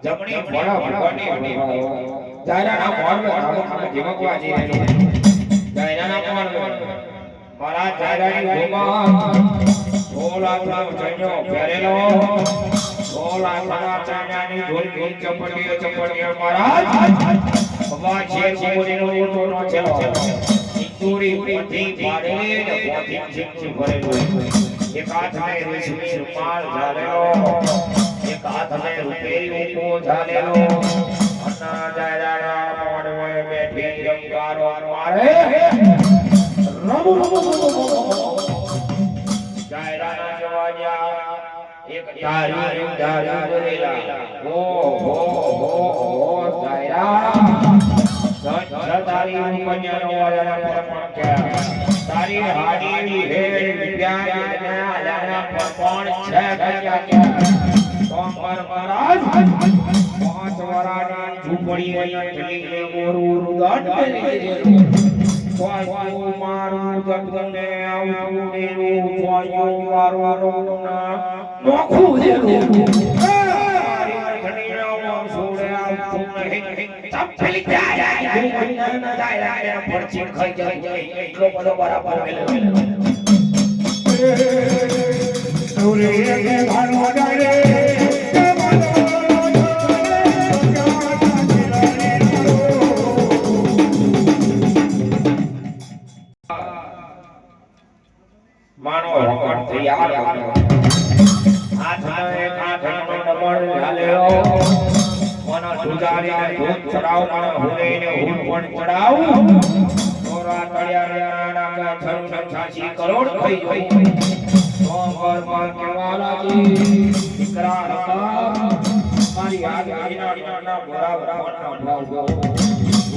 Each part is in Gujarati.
જમણી ભોળા ભગવાનની જાયરાના મોરવે આમે જીવકવા જી રહ્યો જાયરાના મોરવે મારા જાયરાની ભૂમા સોલા ચણ્યો પહેરેલો સોલા ચણ્યાની ઢોલકી ચપટીઓ ચપટીઓ મહારાજ ભગવાન શેર કુંવરીનો ઓટોનો છેલો સિંદૂરી પટ્ટી પાડેલી ને પોથી ચીમચી ભરેલું એક હાથમાં રેશમી રૂમાલ ઝાલેલો એક હાથમાં રૂપેરી ઊંટો ઝાલેલો અન્ના જાયરાના મોડવે બેઠી રંગારો મારે જાયરાના જવાનિયા એક તારી બોલેલા હો જાયરા તારી કન્યાનો વાળાના પર પણ તારી હાડીની હેડ વિદ્યાના પર પણ છે કન્યા સોમવાર મહારાજ પાંચ વરાની ઝૂંપડી અહીં ઢલી મોરું ગાંઠ સ્વાયું મારું જગને આવું દેવું સ્વાયું મારું ના નોખું દેવું મારી ઘણીના છોડે આવતું નહીં ચપલી જાય જાય પડછી ખાઈ જાય એટલો બધો બરાબર સૂર્ય કે ભાનો ડારે માનો રકડ તૈયાર હાથને કાંઠનો નમણ ઝાલ્યો મનો સુધારીને ધૂપ ચડાવ મનો હુરેને હું પણ ચડાવ તોરા તળિયા નાના થરું છાછી કરોડ થઈ જોઈ સોમવાર પર કેવાલાજી દીકરા હતા મારી આજના બોરા બોરા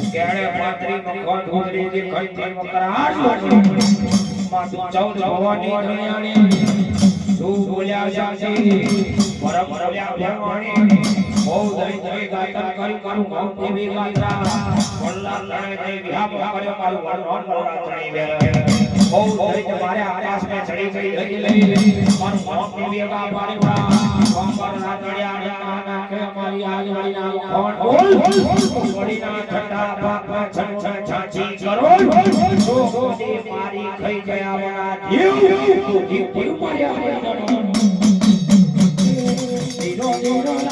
કેળે પાત્રી મખણ ધોરી દી ખંતી મકરાટ માતું ચૌદ ભવાની દુનિયાની તું બોલ્યા સાચી પરમ બોલ્યા ભગવાણી બહુ દઈ દઈ ગાતન કરી કરું ગામ દેવી ગાત્રા વલ્લા લણે દઈ વિહાપ કર્યો મારું વરણોન નવરાત્રી વે બહુ દઈ તમારે આકાશ મે ચડી ગઈ લઈ મારું ગામ દેવી ગા પાડવા કોંબર ના તળિયા ના કે મારી આજવાળી ના કોણ બોલ વડી ના ઠંડા પાપા છન છન છાછી કરો તો ગોદી મારી થઈ ગયા વાળા જીવ માર્યા હીરો હીરો